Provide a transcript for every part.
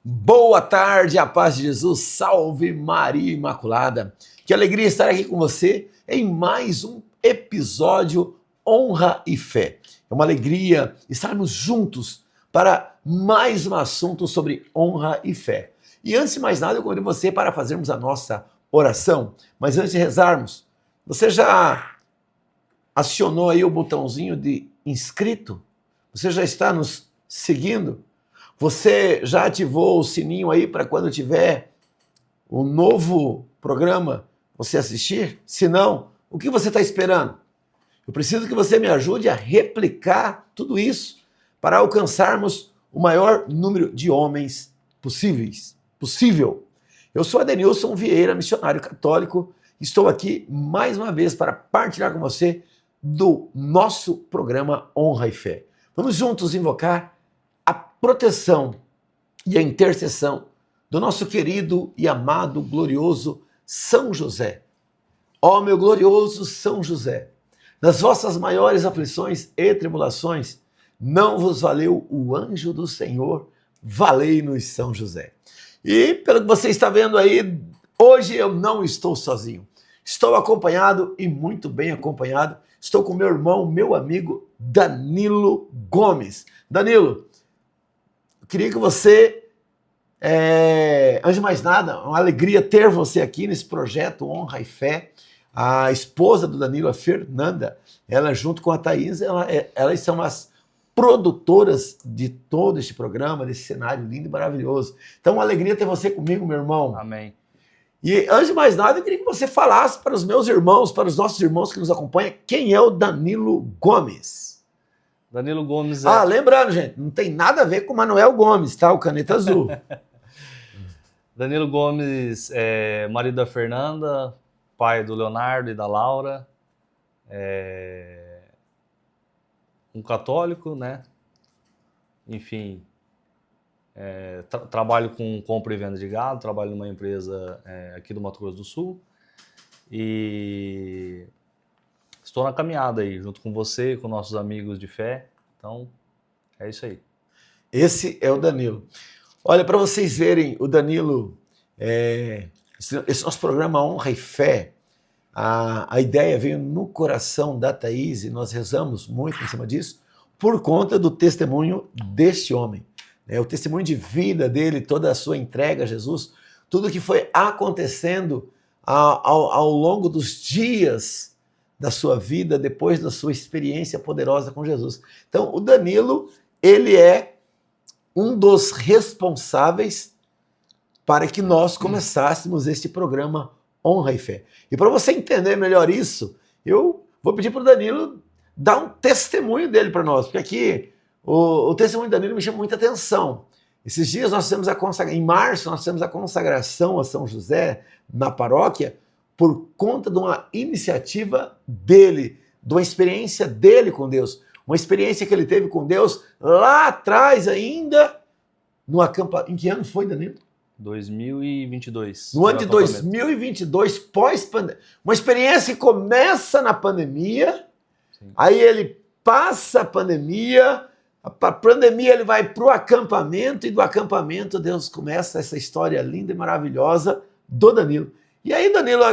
Boa tarde, a paz de Jesus, salve Maria Imaculada. Que alegria estar aqui com você em mais um episódio Honra e Fé. É uma alegria estarmos juntos para mais um assunto sobre honra e fé. E antes de mais nada, eu convido você para fazermos a nossa oração. Mas antes de rezarmos, você já acionou aí o botãozinho de inscrito? Você já está nos seguindo? Você já ativou o sininho aí para quando tiver um novo programa você assistir? Se não, o que você está esperando? Eu preciso que você me ajude a replicar tudo isso para alcançarmos o maior número de homens possível. Eu sou Adenilson Vieira, missionário católico. Estou aqui mais uma vez para partilhar com você do nosso programa Honra e Fé. Vamos juntos invocar a proteção e a intercessão do nosso querido e amado, glorioso São José. Ó meu glorioso São José, nas vossas maiores aflições e tribulações, não vos valeu o anjo do Senhor, valei-nos São José. E pelo que você está vendo aí, hoje eu não estou sozinho. Estou acompanhado e muito bem acompanhado. Estou com meu irmão, meu amigo Danilo Gomes. Danilo, eu queria que você, antes de mais nada, uma alegria ter você aqui nesse projeto Honra e Fé. A esposa do Danilo, a Fernanda, ela junto com a Thaís, elas são as produtoras de todo este programa, desse cenário lindo e maravilhoso. Então, uma alegria ter você comigo, meu irmão. Amém. E antes de mais nada, eu queria que você falasse para os meus irmãos, para os nossos irmãos que nos acompanham, quem é o Danilo Gomes. Danilo Gomes é... lembrando, gente, não tem nada a ver com o Manuel Gomes, tá? O Caneta Azul. Danilo Gomes é marido da Fernanda, pai do Leonardo e da Laura, um católico, né? Enfim, trabalho com compra e venda de gado, trabalho numa empresa aqui do Mato Grosso do Sul e estou na caminhada aí, junto com você, com nossos amigos de fé. Então, é isso aí. Esse é o Danilo. Olha, para vocês verem, o Danilo, esse nosso programa Honra e Fé, a ideia veio no coração da Thaís e nós rezamos muito em cima disso, por conta do testemunho deste homem. O testemunho de vida dele, toda a sua entrega a Jesus, tudo que foi acontecendo ao longo dos dias da sua vida, depois da sua experiência poderosa com Jesus. Então, o Danilo, ele é um dos responsáveis para que nós começássemos este programa Honra e Fé. E para você entender melhor isso, eu vou pedir para o Danilo dar um testemunho dele para nós, porque aqui o testemunho do Danilo me chama muita atenção. Esses dias nós temos em março nós temos a consagração a São José na paróquia por conta de uma iniciativa dele, de uma experiência dele com Deus, uma experiência que ele teve com Deus lá atrás ainda, no acampamento. Em que ano foi, Danilo? 2022. No ano de 2022, pós-pandemia. Uma experiência que começa na pandemia, sim. Aí ele passa a pandemia ele vai para o acampamento, e do acampamento Deus começa essa história linda e maravilhosa do Danilo. E aí, Danilo,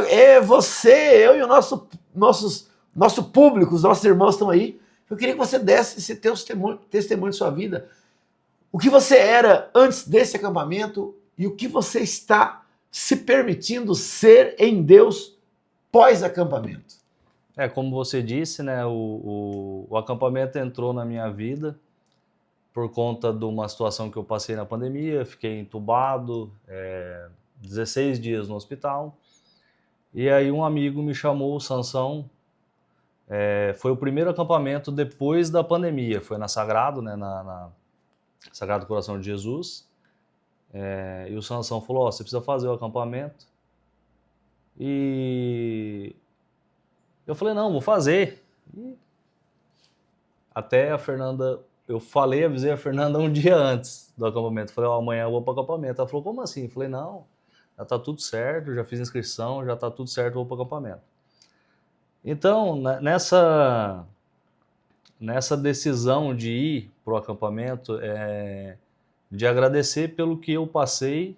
você, eu e o nosso público, os nossos irmãos estão aí. Eu queria que você desse esse testemunho de sua vida. O que você era antes desse acampamento e o que você está se permitindo ser em Deus pós-acampamento. Como você disse, né, o acampamento entrou na minha vida por conta de uma situação que eu passei na pandemia, fiquei entubado, 16 dias no hospital, e aí um amigo me chamou, o Sansão, foi o primeiro acampamento depois da pandemia, foi na Sagrado, né, na Sagrado Coração de Jesus, e o Sansão falou, você precisa fazer o acampamento, e eu falei, não, vou fazer. E até a Fernanda, avisei a Fernanda um dia antes do acampamento. Falei, amanhã eu vou para o acampamento. Ela falou, como assim? Eu falei, não, já está tudo certo, já fiz inscrição, já está tudo certo, eu vou para o acampamento. Então, nessa decisão de ir para o acampamento, de agradecer pelo que eu passei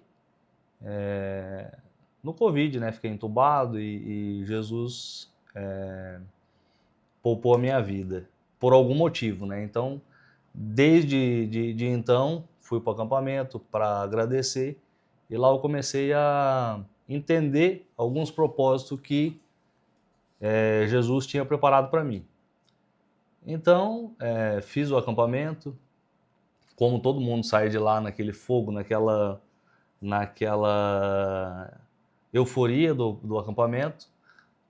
no Covid, né? Fiquei entubado e Jesus poupou a minha vida por algum motivo, né? Então, desde de então, fui para o acampamento para agradecer e lá eu comecei a entender alguns propósitos que Jesus tinha preparado para mim. Então, fiz o acampamento, como todo mundo sai de lá naquele fogo, naquela euforia do acampamento.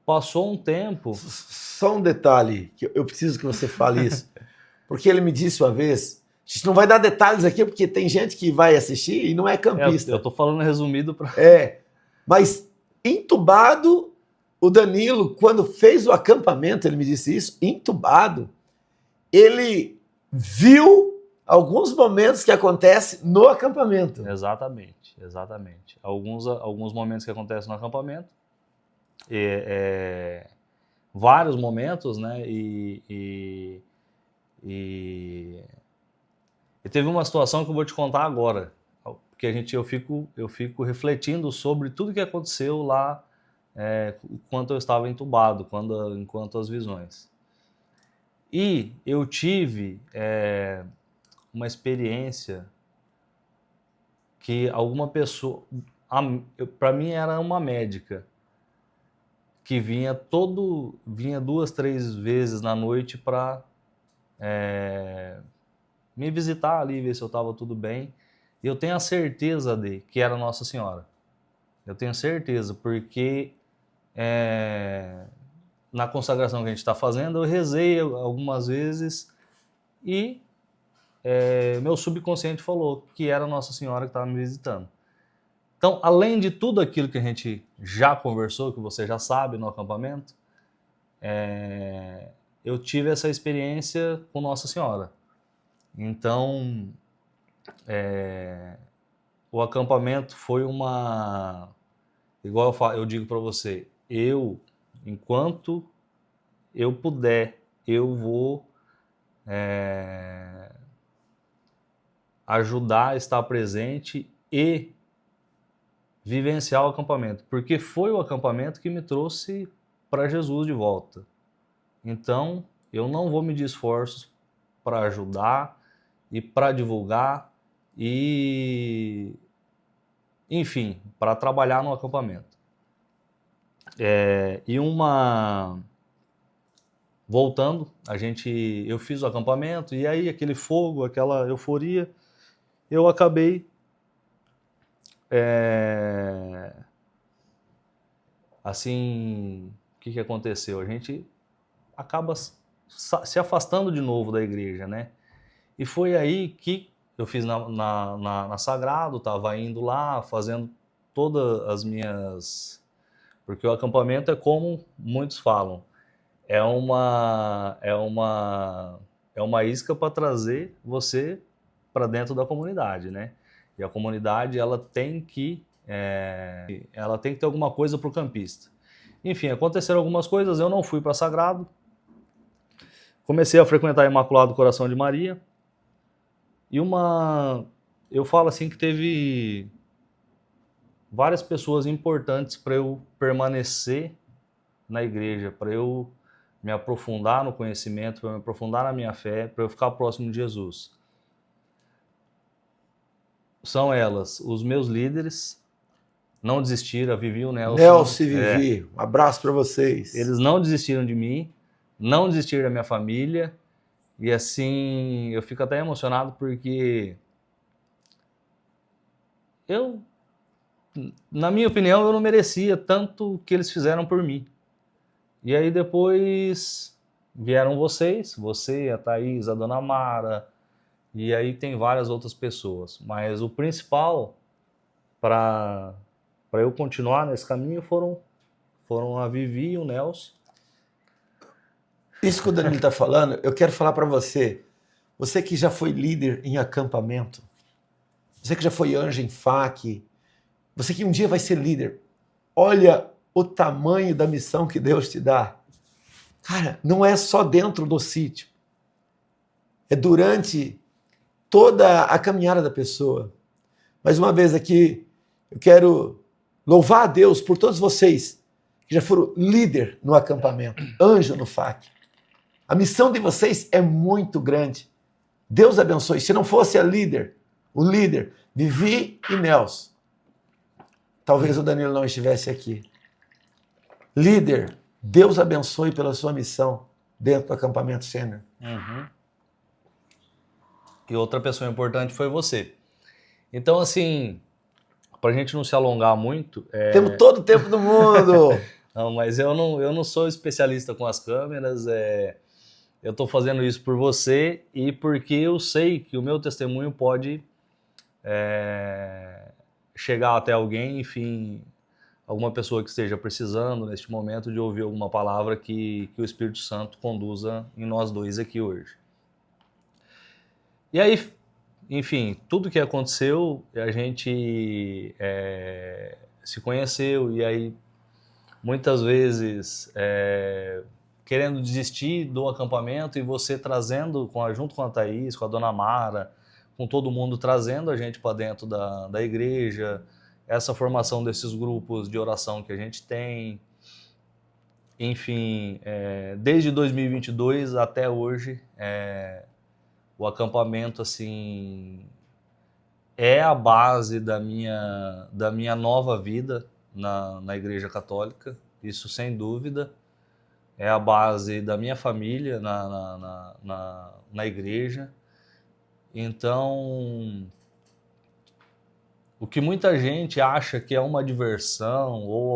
Passou um tempo. Só um detalhe, que eu preciso que você fale isso, porque ele me disse uma vez, a gente não vai dar detalhes aqui, porque tem gente que vai assistir e não é campista. Eu estou falando resumido para... Mas entubado, o Danilo, quando fez o acampamento, ele me disse isso, entubado, ele viu alguns momentos que acontecem no acampamento. Exatamente. Alguns momentos que acontecem no acampamento, vários momentos, né? E teve uma situação que eu vou te contar agora, porque eu fico refletindo sobre tudo que aconteceu lá enquanto eu estava entubado, enquanto as visões. E eu tive uma experiência que alguma pessoa, para mim era uma médica, que vinha 2, 3 vezes na noite para me visitar ali, ver se eu estava tudo bem. E eu tenho a certeza que era Nossa Senhora. Eu tenho certeza, porque na consagração que a gente está fazendo, eu rezei algumas vezes e meu subconsciente falou que era Nossa Senhora que estava me visitando. Então, além de tudo aquilo que a gente já conversou, que você já sabe no acampamento, eu tive essa experiência com Nossa Senhora. Então, o acampamento foi igual eu digo para você, enquanto eu puder, eu vou ajudar a estar presente e vivenciar o acampamento, porque foi o acampamento que me trouxe para Jesus de volta. Então, eu não vou medir esforços para ajudar e para divulgar e, enfim, para trabalhar no acampamento. Voltando, eu fiz o acampamento e aí aquele fogo, aquela euforia, eu acabei assim, o que aconteceu? A gente acaba se afastando de novo da igreja, né? E foi aí que eu fiz na Sagrado, estava indo lá, fazendo todas as minhas... Porque o acampamento é como muitos falam, é uma isca para trazer você para dentro da comunidade, né? E a comunidade ela tem que ter alguma coisa para o campista. Enfim, aconteceram algumas coisas, eu não fui para Sagrado, comecei a frequentar Imaculado Coração de Maria, e eu falo assim que teve várias pessoas importantes para eu permanecer na igreja, para eu me aprofundar no conhecimento, para eu me aprofundar na minha fé, para eu ficar próximo de Jesus. São elas, os meus líderes, não desistiram, a Vivi e o Nelson. Nelson e Vivi, um abraço para vocês. Eles não desistiram de mim, não desistiram da minha família, e assim, eu fico até emocionado porque na minha opinião, eu não merecia tanto que eles fizeram por mim. E aí depois vieram você, a Thaís, a Dona Mara, e aí tem várias outras pessoas. Mas o principal para eu continuar nesse caminho foram a Vivi e o Nelson. Isso que o Danilo está falando, eu quero falar para você. Você que já foi líder em acampamento, você que já foi anjo em FAC, você que um dia vai ser líder, olha o tamanho da missão que Deus te dá. Cara, não é só dentro do sítio. É durante toda a caminhada da pessoa. Mais uma vez aqui, eu quero louvar a Deus por todos vocês que já foram líder no acampamento, anjo no FAC. A missão de vocês é muito grande. Deus abençoe. Se não fosse o líder, Vivi e Nelson, talvez o Danilo não estivesse aqui. Líder, Deus abençoe pela sua missão dentro do acampamento sênior. Uhum. E outra pessoa importante foi você. Então, assim, pra gente não se alongar muito... Temos todo o tempo do mundo! Não, mas eu não sou especialista com as câmeras, eu estou fazendo isso por você e porque eu sei que o meu testemunho pode chegar até alguém, enfim, alguma pessoa que esteja precisando neste momento de ouvir alguma palavra que o Espírito Santo conduza em nós dois aqui hoje. E aí, enfim, tudo que aconteceu, a gente se conheceu e aí muitas vezes querendo desistir do acampamento e você trazendo, junto com a Thaís, com a Dona Mara, com todo mundo trazendo a gente para dentro da igreja, essa formação desses grupos de oração que a gente tem. Enfim, desde 2022 até hoje, o acampamento assim, é a base da minha nova vida na Igreja Católica, isso sem dúvida. É a base da minha família na igreja. Então, o que muita gente acha que é uma diversão ou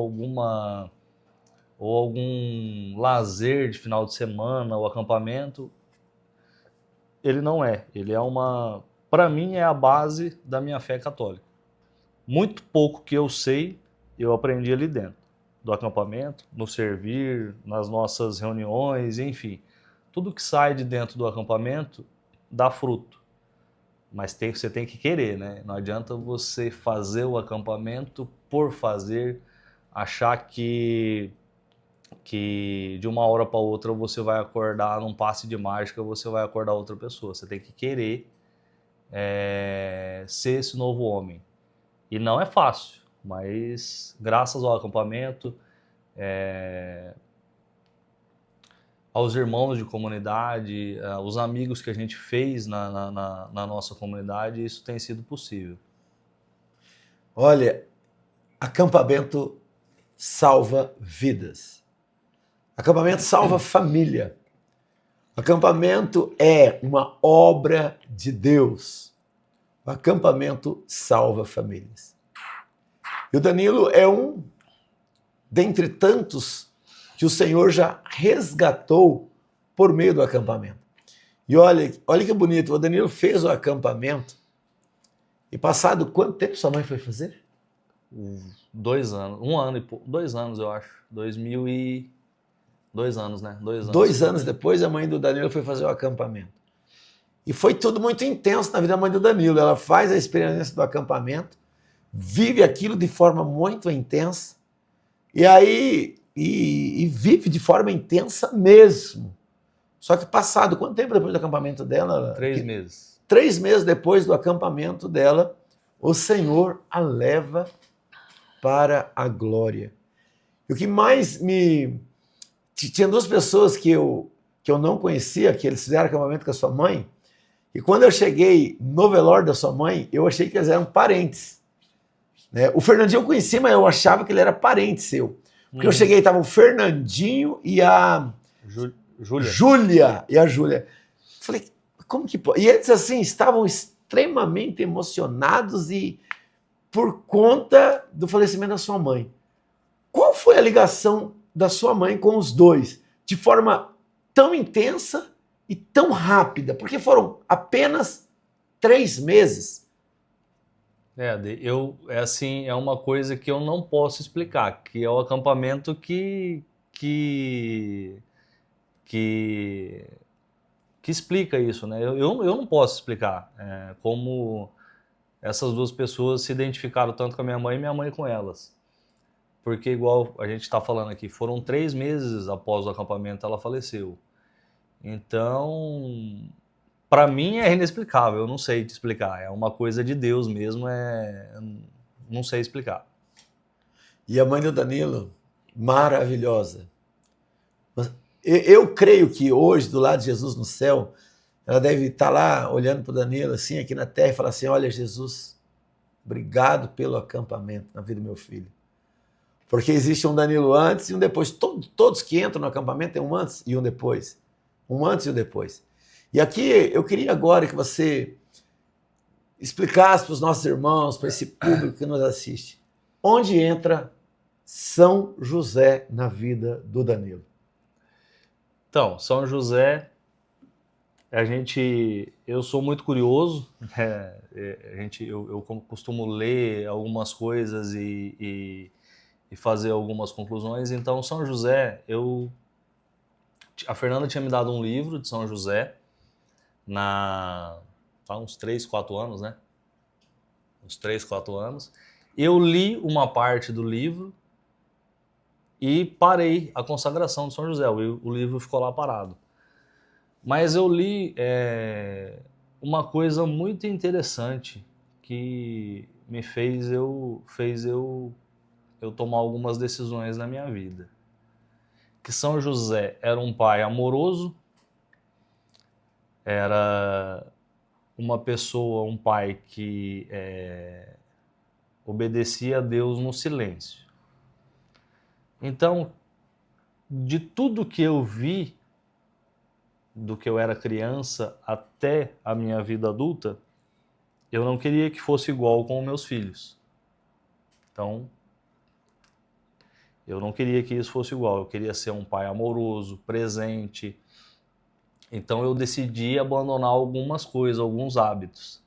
algum lazer de final de semana, o acampamento, ele não é. Ele é para mim, é a base da minha fé católica. Muito pouco que eu sei, eu aprendi ali dentro do acampamento, no servir, nas nossas reuniões, enfim. Tudo que sai de dentro do acampamento dá fruto. Mas você tem que querer, né? Não adianta você fazer o acampamento por fazer, achar que de uma hora para outra você vai acordar num passe de mágica, você vai acordar outra pessoa. Você tem que querer ser esse novo homem. E não é fácil, mas graças ao acampamento, aos irmãos de comunidade, aos amigos que a gente fez na nossa comunidade, isso tem sido possível. Olha, acampamento salva vidas. Acampamento salva família. Acampamento é uma obra de Deus. O acampamento salva famílias. E o Danilo é um dentre tantos que o Senhor já resgatou por meio do acampamento. E olha que bonito, o Danilo fez o acampamento e passado quanto tempo sua mãe foi fazer? 2 anos, 1 ano e pouco, 2 anos eu acho, 2 anos, né? 2 anos. 2 anos depois a mãe do Danilo foi fazer o acampamento. E foi tudo muito intenso na vida da mãe do Danilo. Ela faz a experiência do acampamento, vive aquilo de forma muito intensa, e aí vive de forma intensa mesmo. Só que passado, quanto tempo depois do acampamento dela? 3 meses. 3 meses depois do acampamento dela, o Senhor a leva para a glória. E o que mais me... Tinha 2 pessoas que eu não conhecia, que eles fizeram acampamento com a sua mãe, e quando eu cheguei no velório da sua mãe, eu achei que eles eram parentes. Né? O Fernandinho eu conhecia, mas eu achava que ele era parente seu. Porque eu cheguei, estava o Fernandinho e a Júlia. Falei, como que pode? E eles, assim, estavam extremamente emocionados e por conta do falecimento da sua mãe. Qual foi a ligação da sua mãe com os dois? De forma tão intensa e tão rápida, porque foram apenas 3 meses. É uma coisa que eu não posso explicar, que é o acampamento que explica isso, né? Eu não posso explicar como essas 2 pessoas se identificaram tanto com a minha mãe com elas. Porque igual a gente está falando aqui, foram 3 meses após o acampamento ela faleceu. Então, para mim é inexplicável, eu não sei te explicar. É uma coisa de Deus mesmo, não sei explicar. E a mãe do Danilo, maravilhosa. Eu creio que hoje, do lado de Jesus no céu, ela deve estar lá olhando para o Danilo, assim, aqui na terra, e falar assim: olha, Jesus, obrigado pelo acampamento na vida do meu filho. Porque existe um Danilo antes e um depois. Todos que entram no acampamento tem um antes e um depois. Um antes e um depois. E aqui eu queria agora que você explicasse para os nossos irmãos, para esse público que nos assiste, onde entra São José na vida do Danilo. Então, São José, eu sou muito curioso, eu costumo ler algumas coisas e fazer algumas conclusões. Então, São José, a Fernanda tinha me dado um livro de São José, há uns 3, 4 anos, né? Uns 3, 4 anos. Eu li uma parte do livro e parei a consagração de São José. O livro ficou lá parado. Mas eu li uma coisa muito interessante que me fez eu tomar algumas decisões na minha vida. Que São José era um pai amoroso, era uma pessoa, um pai que obedecia a Deus no silêncio. Então, de tudo que eu vi, do que eu era criança até a minha vida adulta, eu não queria que fosse igual com os meus filhos. Então, eu não queria que isso fosse igual. Eu queria ser um pai amoroso, presente. Então, eu decidi abandonar algumas coisas, alguns hábitos.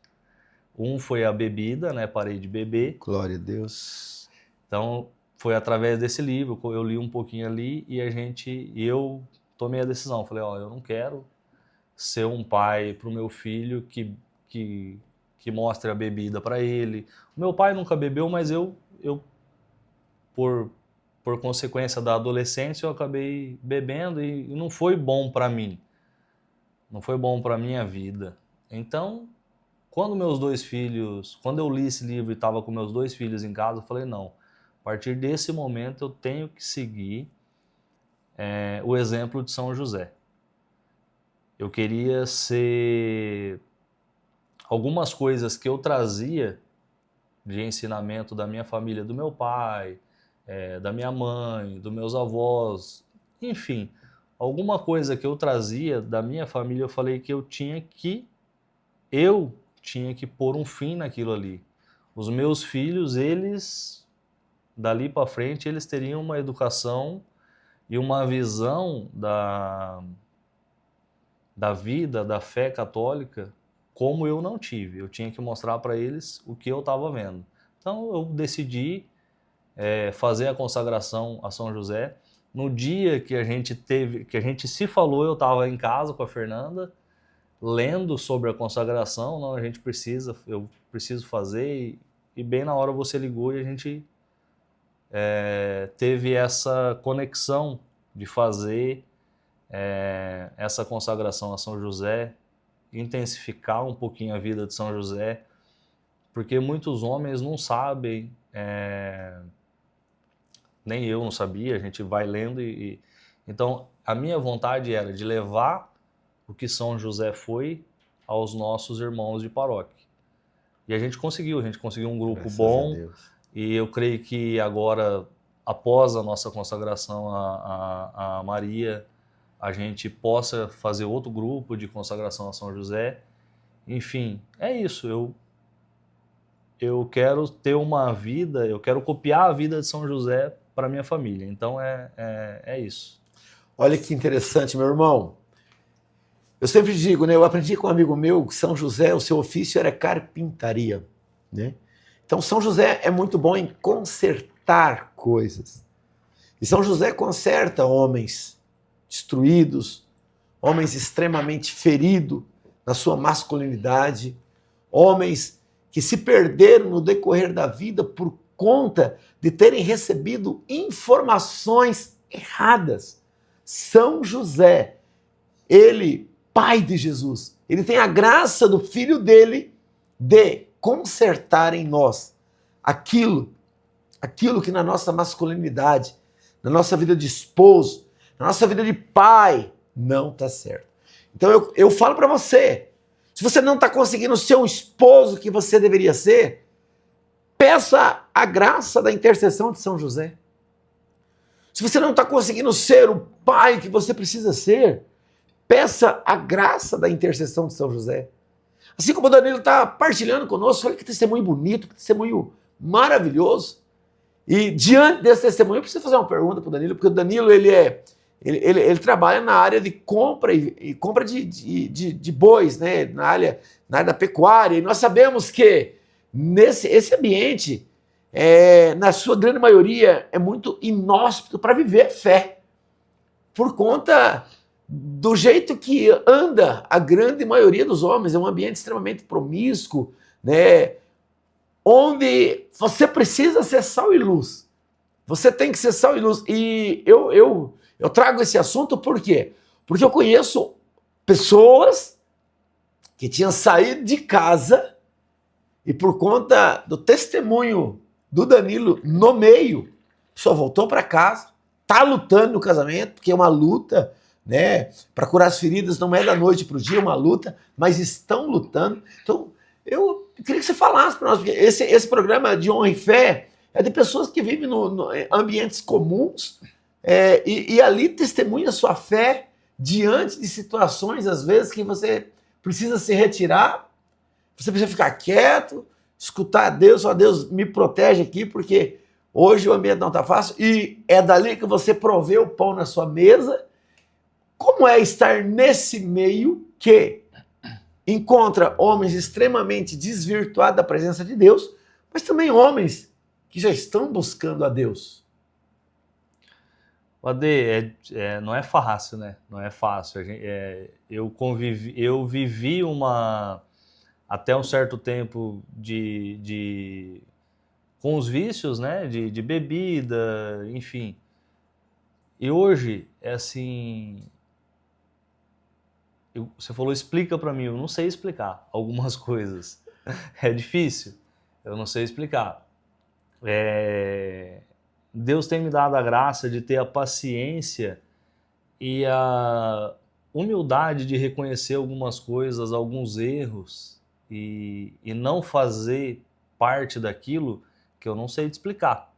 Um foi a bebida, né? Parei de beber. Glória a Deus. Então, foi através desse livro, eu li um pouquinho ali e eu tomei a decisão. Falei, eu não quero ser um pai para o meu filho que mostre a bebida para ele. O meu pai nunca bebeu, mas eu por consequência da adolescência, eu acabei bebendo e não foi bom para mim. Não foi bom para a minha vida. Então, quando eu li esse livro e estava com meus 2 filhos em casa, eu falei, não, a partir desse momento eu tenho que seguir o exemplo de São José. Eu queria ser algumas coisas que eu trazia de ensinamento da minha família, do meu pai, da minha mãe, dos meus avós, enfim, alguma coisa que eu trazia da minha família, eu falei que eu tinha que pôr um fim naquilo ali. Os meus filhos, eles, dali para frente, eles teriam uma educação e uma visão da vida, da fé católica, como eu não tive. Eu tinha que mostrar para eles o que eu estava vendo. Então eu decidi fazer a consagração a São José. No dia que a gente se falou, eu estava em casa com a Fernanda, lendo sobre a consagração. Não, eu preciso fazer, e bem na hora você ligou e a gente teve essa conexão de fazer essa consagração a São José, intensificar um pouquinho a vida de São José, porque muitos homens não sabem, nem eu não sabia, a gente vai lendo então a minha vontade era de levar o que São José foi aos nossos irmãos de paróquia. E a gente conseguiu um grupo Graças bom, a Deus. E eu creio que agora, após a nossa consagração a Maria, a gente possa fazer outro grupo de consagração a São José. Enfim, é isso. Eu quero ter uma vida, eu quero copiar a vida de São José para minha família. Então é isso. Olha que interessante, meu irmão. Eu sempre digo, né? Eu aprendi com um amigo meu que São José, o seu ofício era carpintaria, né? Então São José é muito bom em consertar coisas. E São José conserta homens destruídos, homens extremamente feridos na sua masculinidade, homens que se perderam no decorrer da vida por conta de terem recebido informações erradas. São José, ele, pai de Jesus, Ele tem a graça do Filho dele de consertar em nós aquilo que na nossa masculinidade, na nossa vida de esposo, na nossa vida de pai, não está certo. Então eu falo para você, se você não está conseguindo ser um esposo que você deveria ser, peça a graça da intercessão de São José. Se você não está conseguindo ser o pai que você precisa ser, peça a graça da intercessão de São José. Assim como o Danilo está partilhando conosco, olha que testemunho bonito, que testemunho maravilhoso. E diante desse testemunho, eu preciso fazer uma pergunta para o Danilo, porque o Danilo ele trabalha na área de compra e compra de bois, né? na área da pecuária. E nós sabemos que esse ambiente, na sua grande maioria, é muito inóspito para viver fé, por conta do jeito que anda a grande maioria dos homens. É um ambiente extremamente promíscuo, né? Onde você precisa ser sal e luz. Você tem que ser sal e luz. E eu trago esse assunto por quê? Porque eu conheço pessoas que tinham saído de casa e por conta do testemunho do Danilo no meio, só voltou para casa, está lutando no casamento, porque é uma luta, né? Para curar as feridas não é da noite para o dia, é uma luta, mas estão lutando. Então, eu queria que você falasse para nós, porque esse programa de Honra e Fé é de pessoas que vivem no ambientes comuns e ali testemunha sua fé diante de situações, às vezes, que você precisa se retirar, você precisa ficar quieto, escutar a Deus, ó Deus, me protege aqui, porque hoje o ambiente não está fácil, e é dali que você provê o pão na sua mesa. Como é estar nesse meio que encontra homens extremamente desvirtuados da presença de Deus, mas também homens que já estão buscando a Deus? Ade, não é fácil, né? Não é fácil. Eu vivi até um certo tempo com os vícios, né? De bebida, enfim. E hoje, é assim... Você falou, explica para mim. Eu não sei explicar algumas coisas. É difícil. Eu não sei explicar. Deus tem me dado a graça de ter a paciência e a humildade de reconhecer algumas coisas, alguns erros e não fazer parte daquilo que eu não sei te explicar.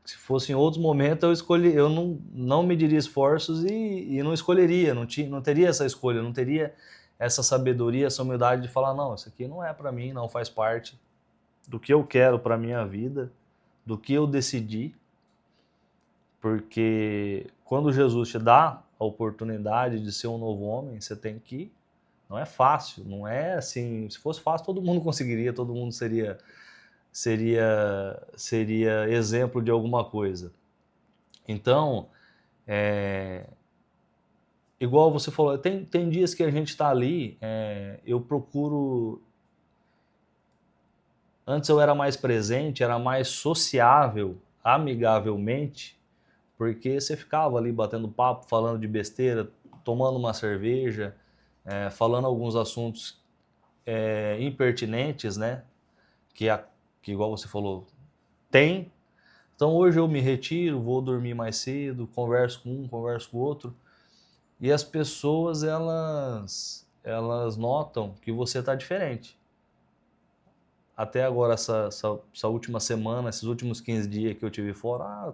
Se fosse em outros momentos, eu não mediria esforços e não escolheria, não teria essa escolha, não teria essa sabedoria, essa humildade de falar, não, isso aqui não é para mim, não faz parte do que eu quero para minha vida, do que eu decidi. Porque quando Jesus te dá a oportunidade de ser um novo homem, você tem que... Não é fácil, não é assim... Se fosse fácil, todo mundo conseguiria, todo mundo seria exemplo de alguma coisa. Então, igual você falou, tem dias que a gente está ali, eu procuro... Antes eu era mais presente, era mais sociável, amigavelmente, porque você ficava ali batendo papo, falando de besteira, tomando uma cerveja, falando alguns assuntos impertinentes, né? Que igual você falou, tem. Então hoje eu me retiro, vou dormir mais cedo, converso com um, converso com o outro, e as pessoas, elas notam que você está diferente. Até agora, essa última semana, esses últimos 15 dias que eu tive fora,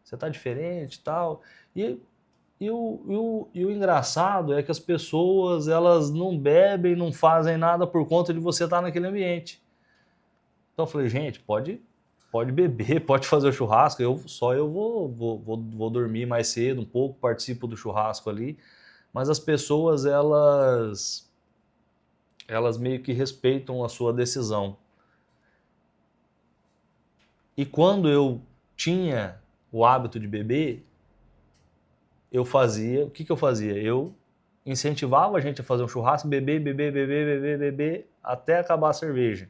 você tá diferente e tal. E o engraçado é que as pessoas, elas não bebem, não fazem nada por conta de você estar naquele ambiente. Então eu falei, gente, pode beber, pode fazer o churrasco, eu vou dormir mais cedo um pouco, participo do churrasco ali. Mas as pessoas, elas meio que respeitam a sua decisão. E quando eu tinha o hábito de beber, o que eu fazia? Eu incentivava a gente a fazer um churrasco, beber, até acabar a cerveja.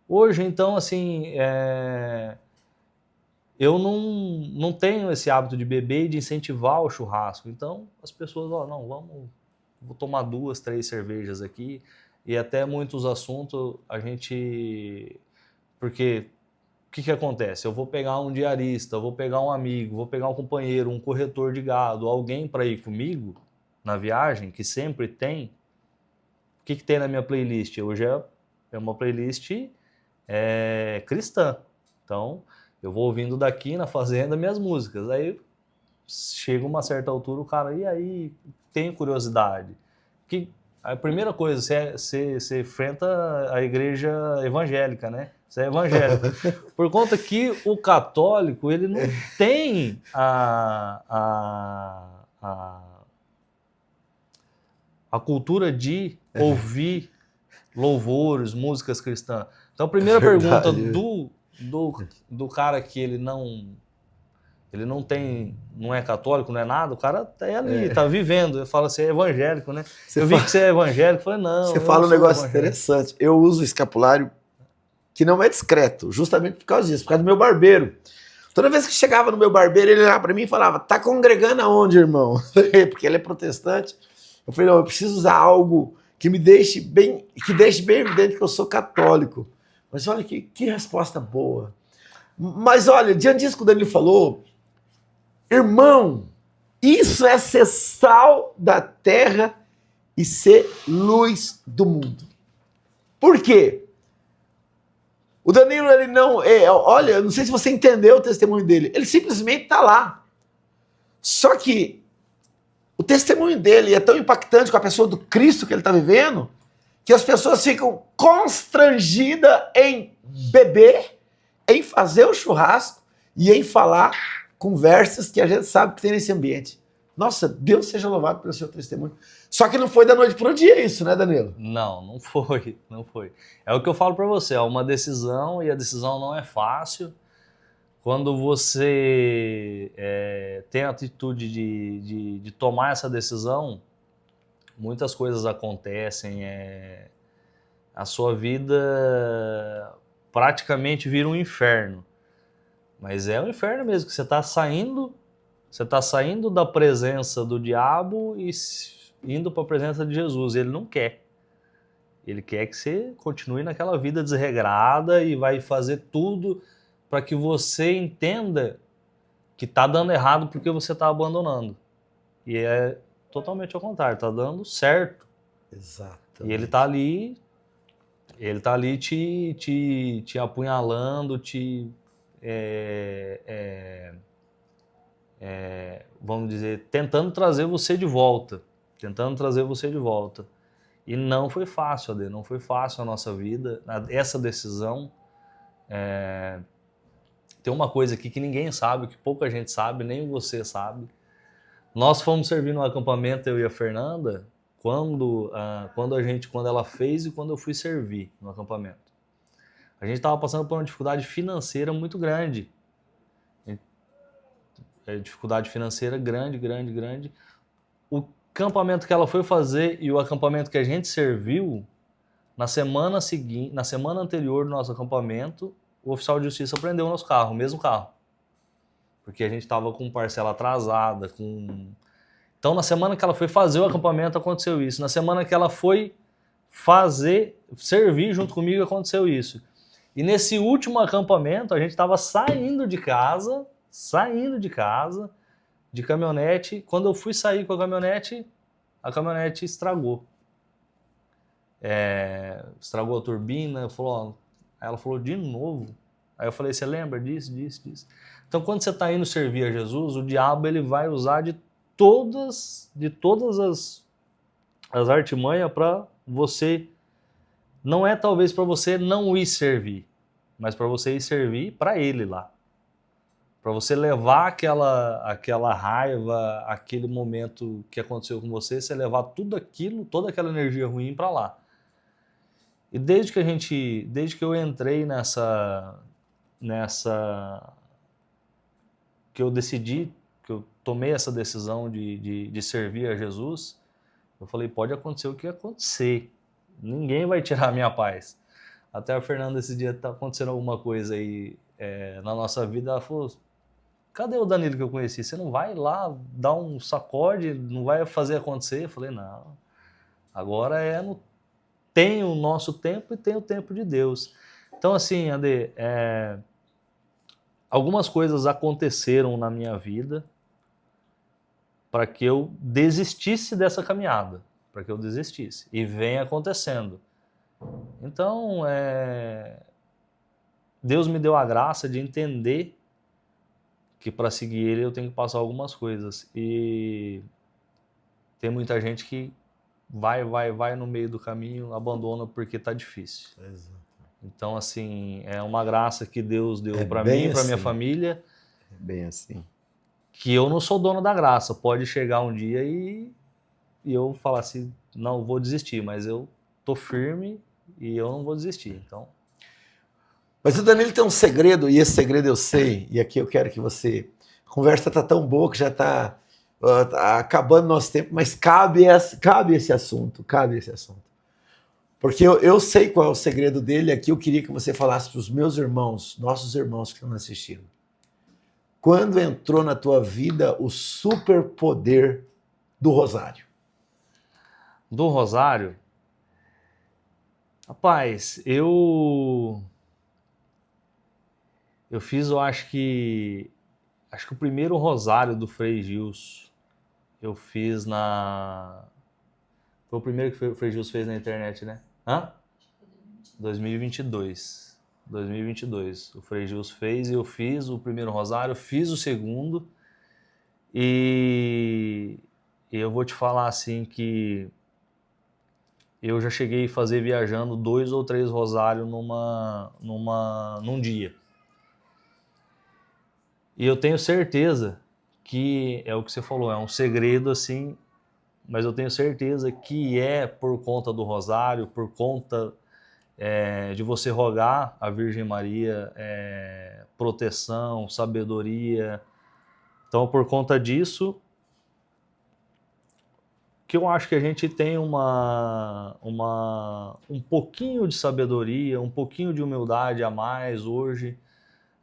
Hoje, então, assim, eu não tenho esse hábito de beber e de incentivar o churrasco. Então, as pessoas, não, vou tomar 2, 3 cervejas aqui, e até muitos assuntos a gente... Porque o que acontece? Eu vou pegar um diarista, eu vou pegar um amigo, vou pegar um companheiro, um corretor de gado, alguém para ir comigo na viagem, que sempre tem. O que tem na minha playlist? Hoje é uma playlist cristã. Então, eu vou ouvindo daqui na fazenda minhas músicas. Aí chega uma certa altura, o cara, e aí, tem curiosidade. A primeira coisa, você enfrenta a igreja evangélica, né? Você é evangélico. Por conta que o católico, ele não tem a cultura de ouvir louvores, músicas cristãs. Então, a primeira pergunta do cara que ele não é católico, não é nada, o cara tá ali, tá vivendo. Eu falo assim, é evangélico, né? Eu vi que você é evangélico, eu falei, não. Você fala um negócio interessante. Eu uso escapulário que não é discreto, justamente por causa disso, por causa do meu barbeiro. Toda vez que chegava no meu barbeiro, ele olhava para mim e falava, tá congregando aonde, irmão? Porque ele é protestante. Eu falei, não, eu preciso usar algo que me deixe bem, que deixe bem evidente que eu sou católico. Mas olha que resposta boa. Mas olha, diante disso que o Danilo falou, irmão, isso é ser sal da terra e ser luz do mundo. Por quê? O Danilo, ele não... olha, não sei se você entendeu o testemunho dele. Ele simplesmente está lá. Só que o testemunho dele é tão impactante com a pessoa do Cristo que ele está vivendo, que as pessoas ficam constrangidas em beber, em fazer o churrasco e em falar conversas que a gente sabe que tem nesse ambiente. Nossa, Deus seja louvado pelo seu testemunho. Só que não foi da noite para o dia isso, né, Danilo? Não foi. É o que eu falo para você, é uma decisão e a decisão não é fácil. Quando você tem a atitude de tomar essa decisão, muitas coisas acontecem. A sua vida praticamente vira um inferno. Mas é um inferno mesmo, que você está saindo da presença do diabo e indo para a presença de Jesus. Ele não quer. Ele quer que você continue naquela vida desregrada e vai fazer tudo para que você entenda que está dando errado porque você está abandonando. E é totalmente ao contrário, está dando certo. Exato. E ele está ali te apunhalando, vamos dizer, tentando trazer você de volta. E não foi fácil, Ade, não foi fácil a nossa vida, essa decisão. Tem uma coisa aqui que ninguém sabe, que pouca gente sabe, nem você sabe. Nós fomos servir no acampamento, eu e a Fernanda, quando ela fez e quando eu fui servir no acampamento. A gente estava passando por uma dificuldade financeira muito grande. Dificuldade financeira grande. O acampamento que ela foi fazer e o acampamento que a gente serviu, na semana anterior do nosso acampamento, o oficial de justiça prendeu o nosso carro, o mesmo carro. Porque a gente estava com parcela atrasada. Então, na semana que ela foi fazer o acampamento, aconteceu isso. Na semana que ela foi servir junto comigo, aconteceu isso. E nesse último acampamento, a gente estava saindo de casa, de caminhonete. Quando eu fui sair com a caminhonete estragou. Estragou a turbina. Aí ela falou, de novo? Aí eu falei, você lembra disso? Então, quando você está indo servir a Jesus, o diabo ele vai usar de todas as artimanhas para você. Não é talvez para você não ir servir, mas para você ir servir para ele lá. Para você levar aquela raiva, aquele momento que aconteceu com você, você levar tudo aquilo, toda aquela energia ruim para lá. E desde que eu entrei que eu decidi, que eu tomei essa decisão de servir a Jesus, eu falei, pode acontecer o que acontecer, ninguém vai tirar a minha paz. Até a Fernanda esse dia tá acontecendo alguma coisa aí na nossa vida, ela falou, cadê o Danilo que eu conheci? Você não vai lá dar um sacode, não vai fazer acontecer? Eu falei, não, Agora tem o nosso tempo e tem o tempo de Deus. Então, assim, Ade, algumas coisas aconteceram na minha vida para que eu desistisse dessa caminhada, para que eu desistisse. E vem acontecendo. Então, Deus me deu a graça de entender que para seguir Ele eu tenho que passar algumas coisas. E tem muita gente que vai no meio do caminho, abandona porque está difícil. Exato. Então, assim, é uma graça que Deus deu para bem mim, para minha assim. família. É bem assim. Que eu não sou dono da graça. Pode chegar um dia e eu falar assim, não, vou desistir, mas eu tô firme e eu não vou desistir. Então, mas o Danilo tem um segredo, e esse segredo eu sei, e aqui eu quero que você... A conversa está tão boa que já está acabando nosso tempo, mas cabe esse assunto, Porque eu sei qual é o segredo dele, aqui eu queria que você falasse para os meus irmãos, nossos irmãos que estão assistindo. Quando entrou na tua vida o superpoder do rosário? Do rosário, rapaz, eu fiz, eu acho que o primeiro rosário do Frei Gilson, eu fiz foi o primeiro que o Frei Gilson fez na internet, né? 2022. O Frei Gilson fez e eu fiz o primeiro rosário, fiz o segundo e eu vou te falar assim que eu já cheguei a fazer viajando 2 ou 3 rosários num dia. E eu tenho certeza que é o que você falou, é um segredo assim, mas eu tenho certeza que é por conta do rosário, por conta de você rogar a Virgem Maria proteção, sabedoria. Então, por conta disso, que eu acho que a gente tem um pouquinho de sabedoria, um pouquinho de humildade a mais hoje,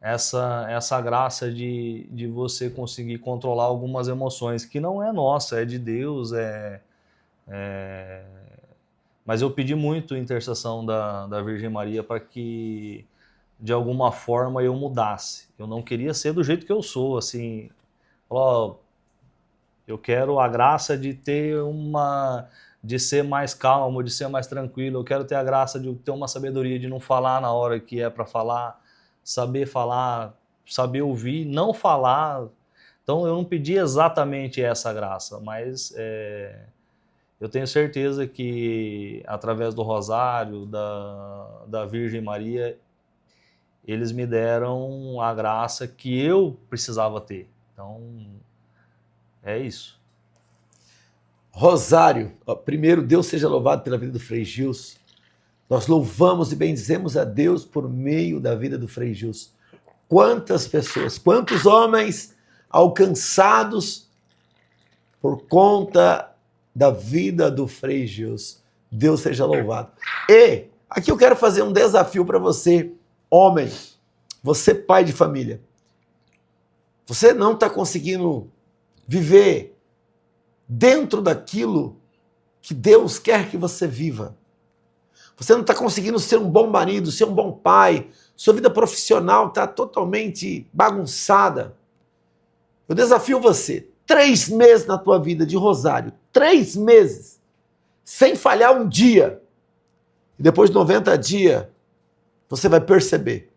essa graça de você conseguir controlar algumas emoções, que não é nossa, é de Deus, mas eu pedi muito a intercessão da Virgem Maria para que, de alguma forma, eu mudasse. Eu não queria ser do jeito que eu sou, assim, eu quero a graça de de ser mais calmo, de ser mais tranquilo, eu quero ter a graça de ter uma sabedoria, de não falar na hora que é para falar, saber ouvir, não falar. Então eu não pedi exatamente essa graça, mas eu tenho certeza que através do rosário, da Virgem Maria, eles me deram a graça que eu precisava ter. Então, é isso. Rosário, primeiro, Deus seja louvado pela vida do Frei Gilson. Nós louvamos e bendizemos a Deus por meio da vida do Frei Gilson. Quantas pessoas, quantos homens alcançados por conta da vida do Frei Gilson. Deus seja louvado. E aqui eu quero fazer um desafio para você, homem, você pai de família. Você não está conseguindo viver dentro daquilo que Deus quer que você viva. Você não está conseguindo ser um bom marido, ser um bom pai. Sua vida profissional está totalmente bagunçada. Eu desafio você, 3 meses na tua vida de rosário, 3 meses, sem falhar um dia. E depois de 90 dias, você vai perceber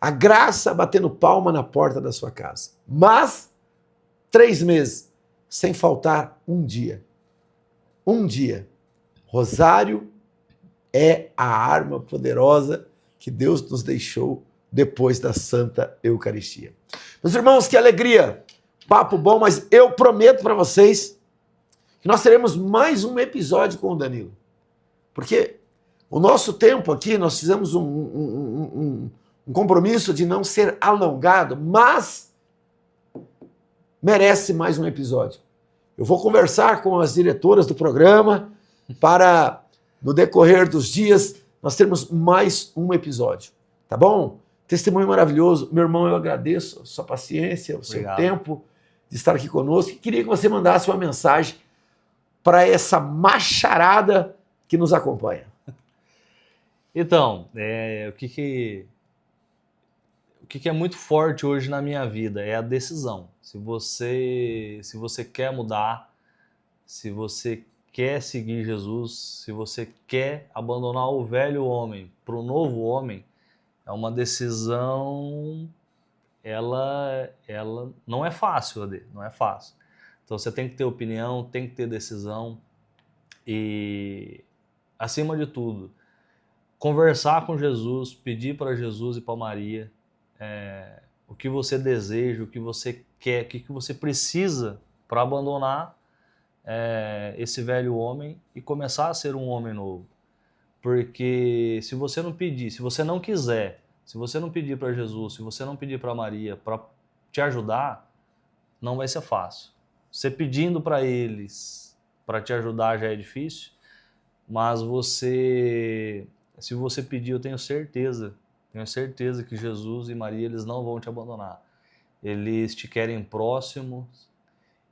a graça batendo palma na porta da sua casa. Mas 3 meses, sem faltar um dia. Um dia. Rosário é a arma poderosa que Deus nos deixou depois da Santa Eucaristia. Meus irmãos, que alegria! Papo bom, mas eu prometo para vocês que nós teremos mais um episódio com o Danilo. Porque o nosso tempo aqui, nós fizemos um compromisso de não ser alongado, mas merece mais um episódio. Eu vou conversar com as diretoras do programa para, no decorrer dos dias, nós termos mais um episódio. Tá bom? Testemunho maravilhoso. Meu irmão, eu agradeço a sua paciência, o seu tempo de estar aqui conosco. Queria que você mandasse uma mensagem para essa macharada que nos acompanha? Então, o que é muito forte hoje na minha vida é a decisão. Se você quer mudar, se você quer seguir Jesus, se você quer abandonar o velho homem para o novo homem, é uma decisão, ela não é fácil, Ade, não é fácil. Então você tem que ter opinião, tem que ter decisão e, acima de tudo, conversar com Jesus, pedir para Jesus e para Maria o que você deseja, o que você quer, o que você precisa para abandonar esse velho homem e começar a ser um homem novo. Porque se você não pedir, se você não quiser, se você não pedir para Jesus, se você não pedir para Maria para te ajudar, não vai ser fácil. Você pedindo para eles para te ajudar já é difícil, mas se você pedir, eu tenho certeza que Jesus e Maria, eles não vão te abandonar. Eles te querem próximos.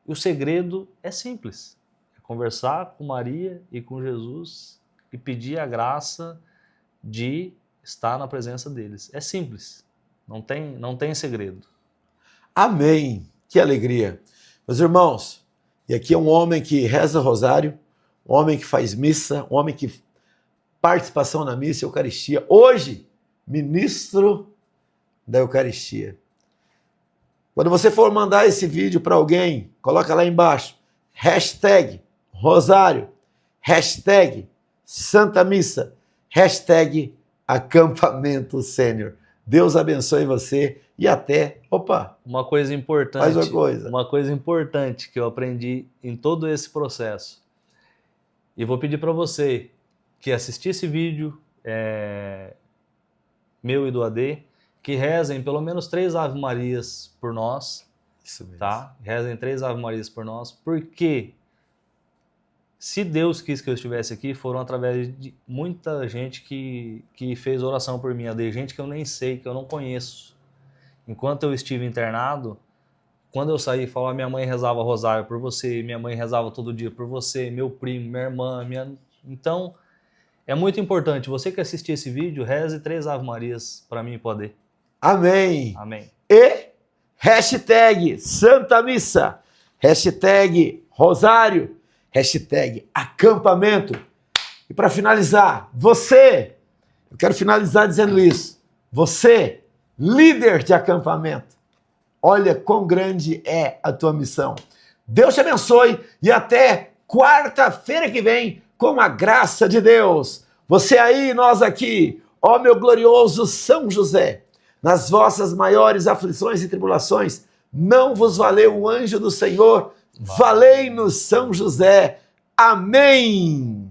E o segredo é simples. É conversar com Maria e com Jesus e pedir a graça de estar na presença deles. É simples. Não tem segredo. Amém. Que alegria. Meus irmãos, e aqui é um homem que reza rosário, um homem que faz missa, um homem que participação na missa e Eucaristia. Hoje, ministro da Eucaristia. Quando você for mandar esse vídeo para alguém, coloca lá embaixo, hashtag rosário, hashtag Santa Missa, hashtag acampamento sênior. Deus abençoe você e até... Opa! Uma coisa importante. Mais uma coisa. Uma coisa importante que eu aprendi em todo esse processo. E vou pedir para você que assistir esse vídeo, meu e do AD, que rezem pelo menos 3 Ave Marias por nós. Isso mesmo. Tá? Rezem 3 Ave Marias por nós, porque se Deus quis que eu estivesse aqui, foram através de muita gente que fez oração por mim, AD, gente que eu nem sei, que eu não conheço. Enquanto eu estive internado, quando eu saí, falava, minha mãe rezava rosário por você, minha mãe rezava todo dia por você, meu primo, minha irmã, Então, é muito importante, você que assistir esse vídeo, reze 3 Ave Marias para mim poder. Amém. Amém. E hashtag Santa Missa, hashtag Rosário, hashtag acampamento. E para finalizar, eu quero finalizar dizendo isso, você, líder de acampamento, olha quão grande é a tua missão. Deus te abençoe e até quarta-feira que vem, com a graça de Deus. Você aí, nós aqui, ó meu glorioso São José, nas vossas maiores aflições e tribulações, não vos valeu o anjo do Senhor? Valei-nos, São José. Amém!